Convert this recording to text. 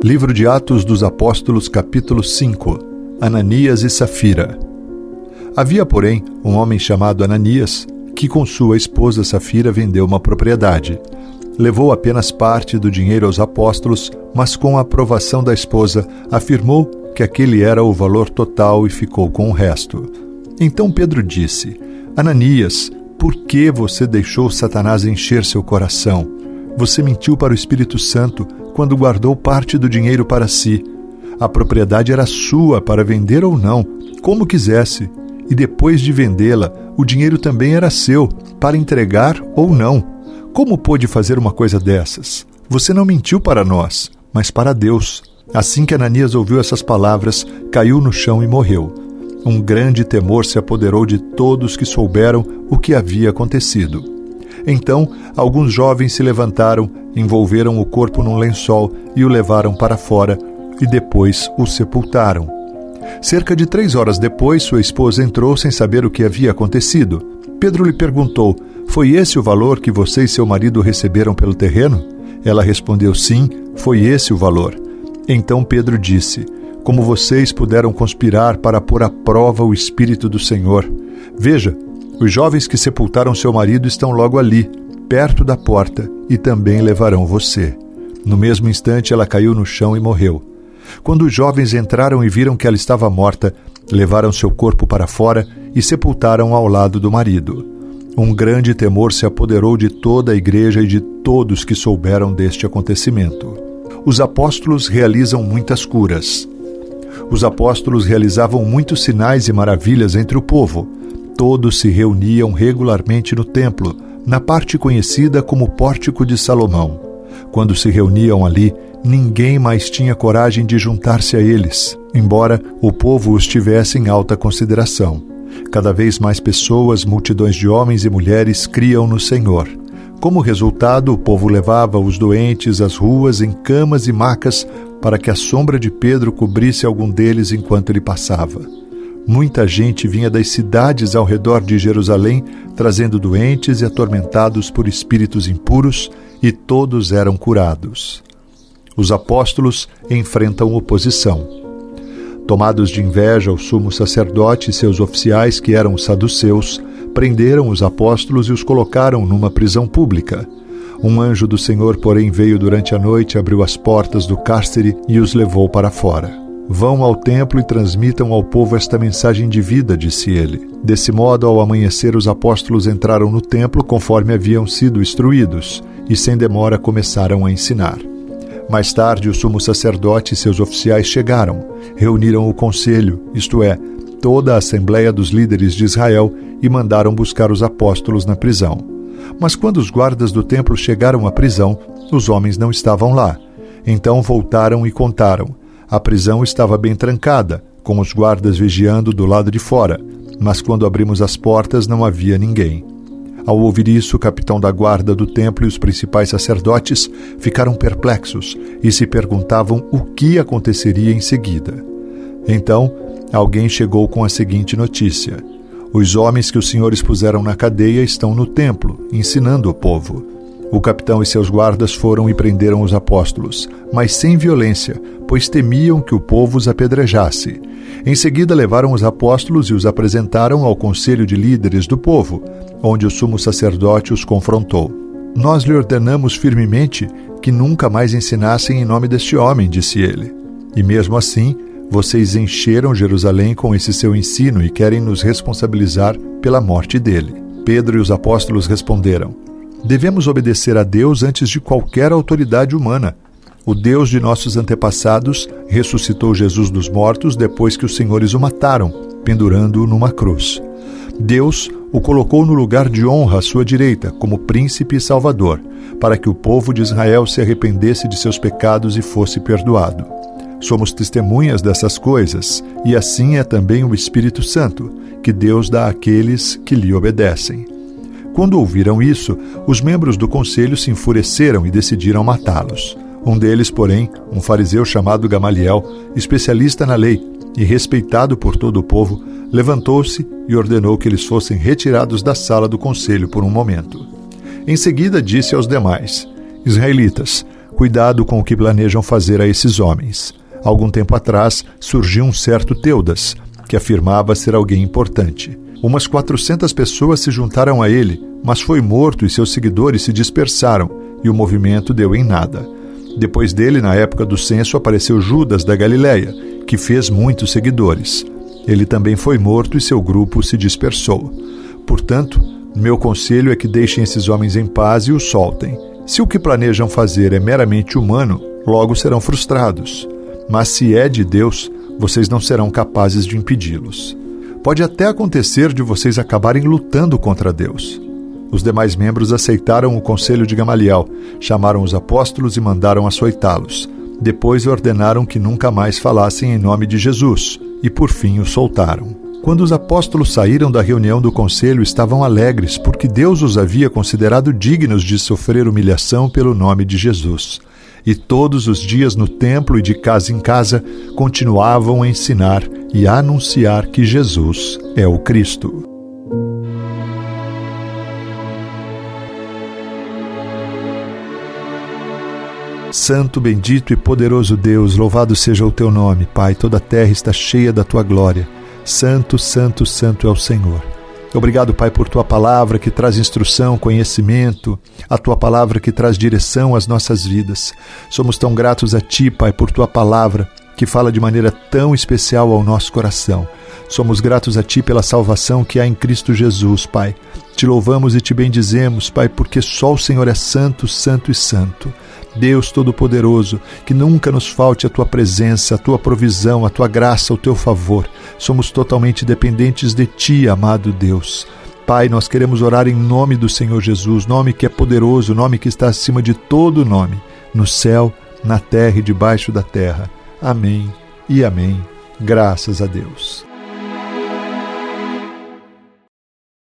Livro de Atos dos Apóstolos, capítulo 5. Ananias e Safira. Havia, porém, um homem chamado Ananias, que com sua esposa Safira vendeu uma propriedade. Levou apenas parte do dinheiro aos apóstolos, mas com a aprovação da esposa, afirmou que aquele era o valor total e ficou com o resto. Então Pedro disse: Ananias, por que você deixou Satanás encher seu coração? Você mentiu para o Espírito Santo quando guardou parte do dinheiro para si. A propriedade era sua para vender ou não, como quisesse. E depois de vendê-la, o dinheiro também era seu, para entregar ou não. Como pôde fazer uma coisa dessas? Você não mentiu para nós, mas para Deus. Assim que Ananias ouviu essas palavras, caiu no chão e morreu. Um grande temor se apoderou de todos que souberam o que havia acontecido. Então, alguns jovens se levantaram, envolveram o corpo num lençol e o levaram para fora, e depois o sepultaram. Cerca de 3 horas depois, sua esposa entrou sem saber o que havia acontecido. Pedro lhe perguntou: foi esse o valor que você e seu marido receberam pelo terreno? Ela respondeu: sim, foi esse o valor. Então Pedro disse: como vocês puderam conspirar para pôr à prova o Espírito do Senhor? Veja, os jovens que sepultaram seu marido estão logo ali, perto da porta, e também levarão você. No mesmo instante ela caiu no chão e morreu. Quando os jovens entraram e viram que ela estava morta, levaram seu corpo para fora e sepultaram ao lado do marido. Um grande temor se apoderou de toda a igreja e de todos que souberam deste acontecimento. Os apóstolos realizam muitas curas. Os apóstolos realizavam muitos sinais e maravilhas entre o povo. Todos se reuniam regularmente no templo, na parte conhecida como Pórtico de Salomão. Quando se reuniam ali, ninguém mais tinha coragem de juntar-se a eles, embora o povo os tivesse em alta consideração. Cada vez mais pessoas, multidões de homens e mulheres, criam no Senhor. Como resultado, o povo levava os doentes às ruas em camas e macas para que a sombra de Pedro cobrisse algum deles enquanto ele passava. Muita gente vinha das cidades ao redor de Jerusalém, trazendo doentes e atormentados por espíritos impuros, e todos eram curados. Os apóstolos enfrentam oposição. Tomados de inveja, o sumo sacerdote e seus oficiais, que eram os saduceus, prenderam os apóstolos e os colocaram numa prisão pública. Um anjo do Senhor, porém, veio durante a noite, abriu as portas do cárcere e os levou para fora. Vão ao templo e transmitam ao povo esta mensagem de vida, disse ele. Desse modo, ao amanhecer, os apóstolos entraram no templo conforme haviam sido instruídos, e sem demora começaram a ensinar. Mais tarde, o sumo sacerdote e seus oficiais chegaram, reuniram o conselho, isto é, toda a assembleia dos líderes de Israel, e mandaram buscar os apóstolos na prisão. Mas quando os guardas do templo chegaram à prisão, os homens não estavam lá. Então voltaram e contaram. A prisão estava bem trancada, com os guardas vigiando do lado de fora, mas quando abrimos as portas não havia ninguém. Ao ouvir isso, o capitão da guarda do templo e os principais sacerdotes ficaram perplexos e se perguntavam o que aconteceria em seguida. Então, alguém chegou com a seguinte notícia: os homens que os senhores puseram na cadeia estão no templo, ensinando o povo. O capitão e seus guardas foram e prenderam os apóstolos, mas sem violência, pois temiam que o povo os apedrejasse. Em seguida levaram os apóstolos e os apresentaram ao conselho de líderes do povo, onde o sumo sacerdote os confrontou. Nós lhe ordenamos firmemente que nunca mais ensinassem em nome deste homem, disse ele. E mesmo assim, vocês encheram Jerusalém com esse seu ensino e querem nos responsabilizar pela morte dele. Pedro e os apóstolos responderam: devemos obedecer a Deus antes de qualquer autoridade humana. O Deus de nossos antepassados ressuscitou Jesus dos mortos depois que os senhores o mataram, pendurando-o numa cruz. Deus o colocou no lugar de honra à sua direita, como príncipe e salvador, para que o povo de Israel se arrependesse de seus pecados e fosse perdoado. Somos testemunhas dessas coisas, e assim é também o Espírito Santo, que Deus dá àqueles que lhe obedecem. Quando ouviram isso, os membros do conselho se enfureceram e decidiram matá-los. Um deles, porém, um fariseu chamado Gamaliel, especialista na lei e respeitado por todo o povo, levantou-se e ordenou que eles fossem retirados da sala do conselho por um momento. Em seguida disse aos demais: Israelitas, Cuidado com o que planejam fazer a esses homens. Algum tempo atrás, surgiu um certo Teudas, que afirmava ser alguém importante. Umas 400 pessoas se juntaram a ele, mas foi morto e seus seguidores se dispersaram, e o movimento deu em nada. Depois dele, na época do censo, apareceu Judas da Galileia, que fez muitos seguidores. Ele também foi morto e seu grupo se dispersou. Portanto, meu conselho é que deixem esses homens em paz e os soltem. Se o que planejam fazer é meramente humano, logo serão frustrados. Mas se é de Deus, vocês não serão capazes de impedi-los. Pode até acontecer de vocês acabarem lutando contra Deus. Os demais membros aceitaram o conselho de Gamaliel, chamaram os apóstolos e mandaram açoitá-los. Depois ordenaram que nunca mais falassem em nome de Jesus, e por fim os soltaram. Quando os apóstolos saíram da reunião do conselho, estavam alegres, porque Deus os havia considerado dignos de sofrer humilhação pelo nome de Jesus. E todos os dias no templo e de casa em casa continuavam a ensinar e a anunciar que Jesus é o Cristo. Santo, bendito e poderoso Deus, louvado seja o teu nome, Pai. Toda a terra está cheia da tua glória. Santo, santo, santo é o Senhor. Obrigado, Pai, por tua palavra que traz instrução, conhecimento, a tua palavra que traz direção às nossas vidas. Somos tão gratos a ti, Pai, por tua palavra que fala de maneira tão especial ao nosso coração. Somos gratos a ti pela salvação que há em Cristo Jesus, Pai. Te louvamos e te bendizemos, Pai, porque só o Senhor é santo, santo e santo. Deus Todo-Poderoso, que nunca nos falte a Tua presença, a Tua provisão, a Tua graça, o Teu favor. Somos totalmente dependentes de Ti, amado Deus. Pai, nós queremos orar em nome do Senhor Jesus, nome que é poderoso, nome que está acima de todo nome, no céu, na terra e debaixo da terra. Amém e amém. Graças a Deus.